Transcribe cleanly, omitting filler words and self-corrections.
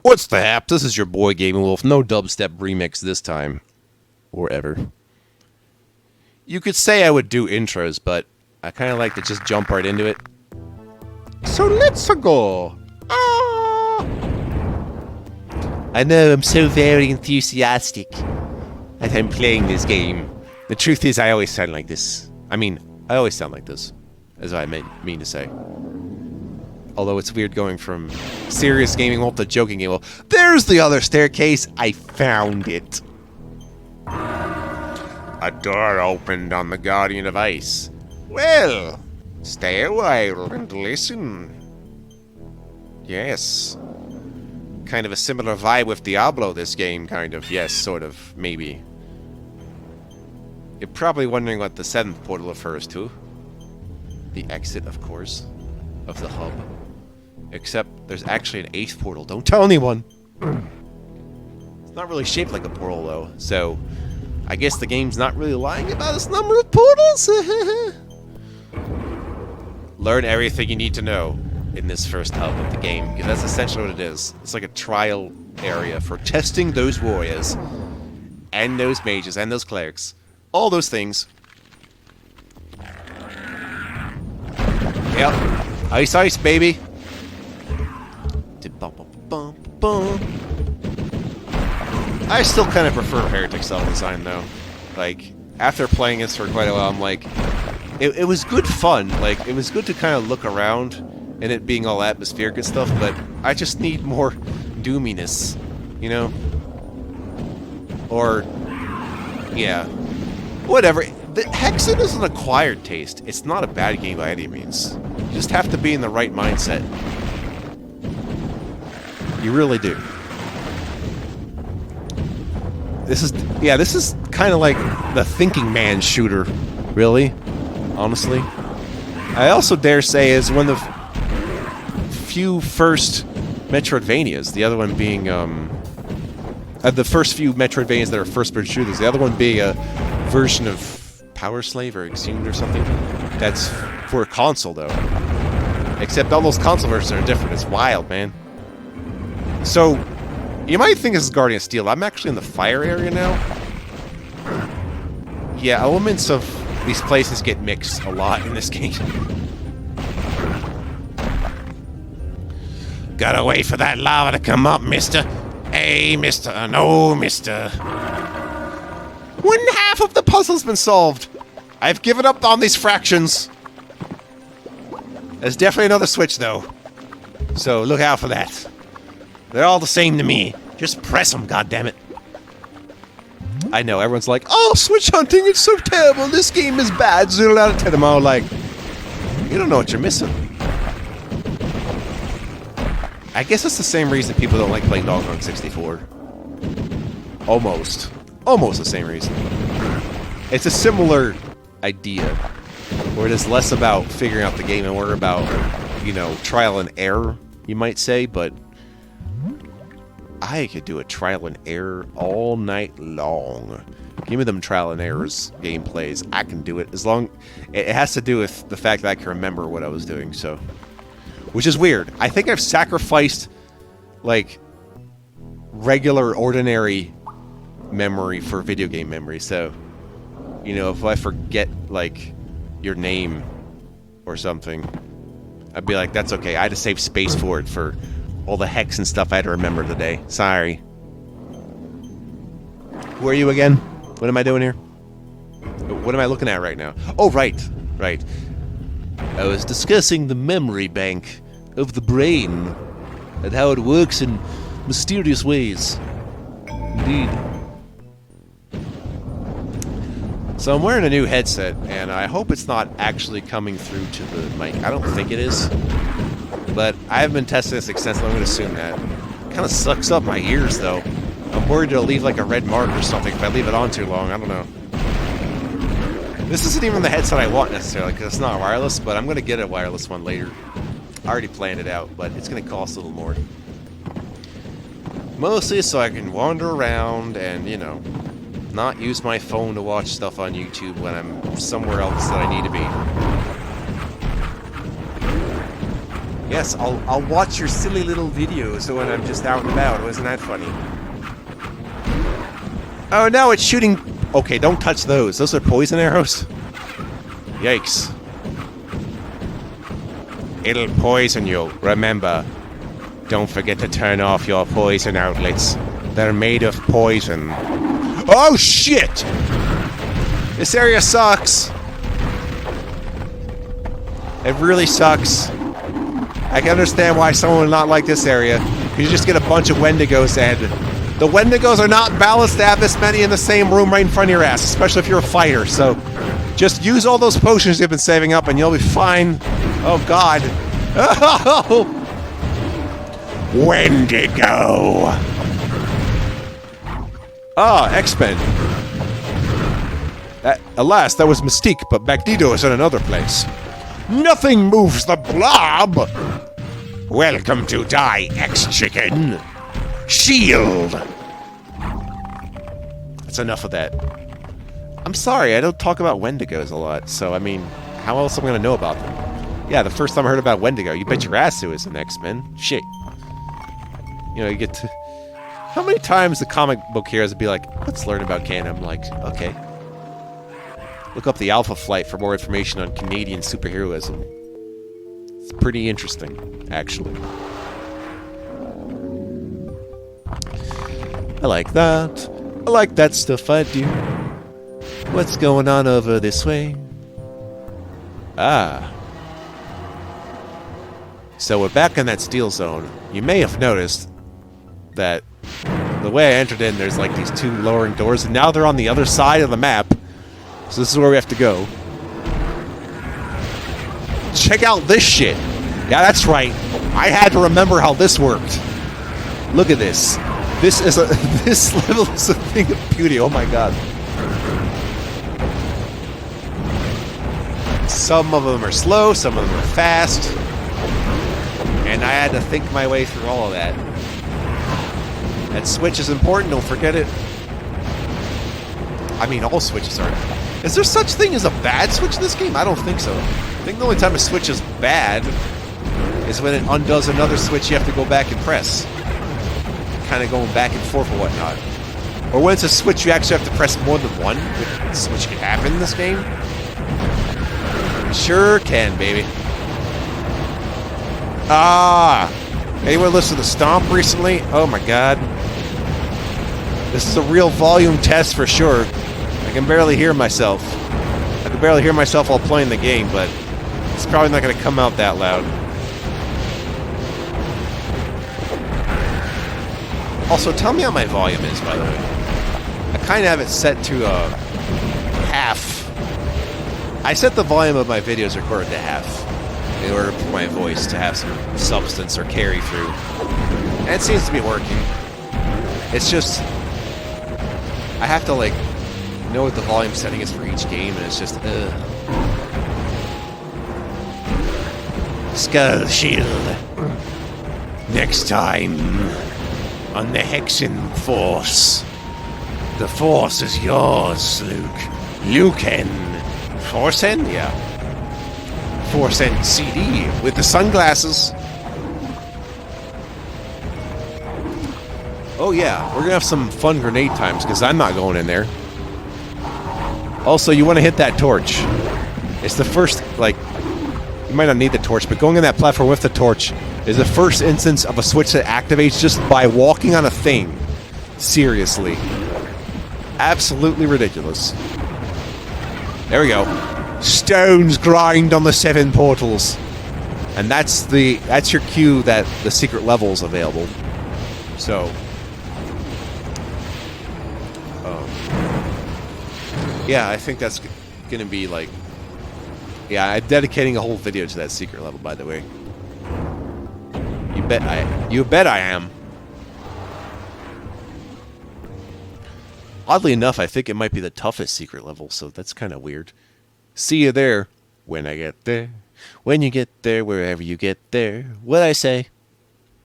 What's the hap? This is your boy Gaming Wolf. No dubstep remix this time. Or ever. You could say I would do intros, but I kind of like to just jump right into it. So let's go. I know I'm so very enthusiastic that I'm playing this game. The truth is I always sound like this. I mean, I always sound like this, as I mean to say. Although it's weird going from serious gaming wolf to joking gaming wolf. There's the other staircase. I found it. A door opened on the Guardian of Ice. Well, stay a while and listen. Yes. Kind of a similar vibe with Diablo, this game, kind of. Yes, sort of. Maybe. You're probably wondering what the 7th portal refers to. The exit, of course, of the hub. Except there's actually an 8th portal. Don't tell anyone! It's not really shaped like a portal, though, so I guess the game's not really lying about its number of portals? Learn everything you need to know in this first hub of the game, because that's essentially what it is. It's like a trial area for testing those warriors, and those mages, and those clerics. All those things. Yep. Ice, ice, baby! I still kind of prefer Heretics level design, though. Like, after playing this for quite a while, I'm like... It was good fun. Like, it was good to kind of look around, and it being all atmospheric and stuff, but I just need more doominess, you know? Or... yeah. Whatever. The Hexen is an acquired taste. It's not a bad game by any means. You just have to be in the right mindset. You really do. This is kind of like the thinking man shooter, really, honestly. I also dare say is one of the few first Metroidvanias, the other one being, the first few Metroidvanias that are first-person shooters, the other one being a version of Power Slave or Exhumed or something. That's for a console, though. Except all those console versions are different. It's wild, man. So, you might think this is Guardian of Steel. I'm actually in the fire area now. Yeah, elements of these places get mixed a lot in this game. Gotta wait for that lava to come up, mister. Hey, mister. No, mister. 1/2 of the puzzle's been solved. I've given up on these fractions. There's definitely another switch, though. So, look out for that. They're all the same to me. Just press them, goddammit. I know, everyone's like, oh, switch hunting, it's so terrible, this game is bad, 0 out of 10. I'm all like, you don't know what you're missing. I guess it's the same reason people don't like playing Donkey Kong 64. Almost. Almost the same reason. It's a similar idea, where it is less about figuring out the game and more about, you know, trial and error, you might say, but I could do a trial and error all night long. Give me them trial and errors gameplays. I can do it as long... It has to do with the fact that I can remember what I was doing, so... Which is weird. I think I've sacrificed, like, regular, ordinary memory for video game memory, so... You know, if I forget, like, your name or something, I'd be like, that's okay. I had to save space for it for... all the Hexen stuff I had to remember today. Sorry. Who are you again? What am I doing here? What am I looking at right now? Oh, right. Right. I was discussing the memory bank of the brain and how it works in mysterious ways. Indeed. So I'm wearing a new headset, and I hope it's not actually coming through to the mic. I don't think it is. But I haven't been testing this extensively. I'm going to assume that. Kind of sucks up my ears, though. I'm worried it'll leave like a red mark or something if I leave it on too long. I don't know. This isn't even the headset I want necessarily, because it's not wireless, but I'm going to get a wireless one later. I already planned it out, but it's going to cost a little more. Mostly so I can wander around and, you know, not use my phone to watch stuff on YouTube when I'm somewhere else that I need to be. Yes, I'll watch your silly little videos when I'm just out and about. Wasn't that funny? Oh, no, it's shooting... Okay, don't touch those. Those are poison arrows. Yikes. It'll poison you. Remember, don't forget to turn off your poison outlets. They're made of poison. Oh, shit! This area sucks. It really sucks. I can understand why someone would not like this area. You just get a bunch of Wendigos and... The Wendigos are not balanced to have this many in the same room right in front of your ass, especially if you're a fighter, so... Just use all those potions you've been saving up and you'll be fine. Oh, God. Oh! Wendigo! Ah, X-Men. Alas, that was Mystique, but Magneto is in another place. Nothing moves the blob! Welcome to die, X-Chicken. Shield! That's enough of that. I'm sorry, I don't talk about Wendigos a lot, so, I mean, how else am I going to know about them? Yeah, the first time I heard about Wendigo, you bet your ass it was an X-Men. Shit. You know, you get to... How many times the comic book heroes would be like, let's learn about canon? I'm like, okay. Look up the Alpha Flight for more information on Canadian superheroism. It's pretty interesting, actually. I like that. I like that stuff I do. What's going on over this way? Ah. So we're back in that steel zone. You may have noticed that the way I entered in, there's like these two lowering doors, and now they're on the other side of the map. So this is where we have to go. Check out this shit. Yeah, that's right. I had to remember how this worked. Look at this. This is a this level is a thing of beauty. Oh my god. Some of them are slow, some of them are fast. And I had to think my way through all of that. That switch is important, don't forget it. I mean, all switches are. Is there such thing as a bad switch in this game? I don't think so. I think the only time a switch is bad is when it undoes another switch you have to go back and press. Kind of going back and forth or whatnot. Or when it's a switch you actually have to press more than one, which can happen in this game. Sure can, baby. Ah! Anyone listen to Stomp recently? Oh my god. This is a real volume test for sure. I can barely hear myself. I can barely hear myself while playing the game, but it's probably not going to come out that loud. Also, tell me how my volume is, by the way. I kind of have it set to half. I set the volume of my videos recorded to half in order for my voice to have some substance or carry through. And it seems to be working. It's just... I have to, like, know what the volume setting is for each game, and it's just, Skull Shield. Next time on the Hexen Force. The Force is yours, Luke. Luken. Forcen? Yeah. Forcen CD with the sunglasses. Oh yeah, we're gonna have some fun grenade times because I'm not going in there. Also, you want to hit that torch. It's the first, like, you might not need the torch, but going on that platform with the torch is the first instance of a switch that activates just by walking on a thing. Seriously. Absolutely ridiculous. There we go. Stones grind on the 7 portals. And that's your cue that the secret level is available. So... yeah, I think that's going to be like... Yeah, I'm dedicating a whole video to that secret level, by the way. You bet I am. Oddly enough, I think it might be the toughest secret level, so that's kind of weird. See you there when I get there. When you get there, wherever you get there. What'd I say?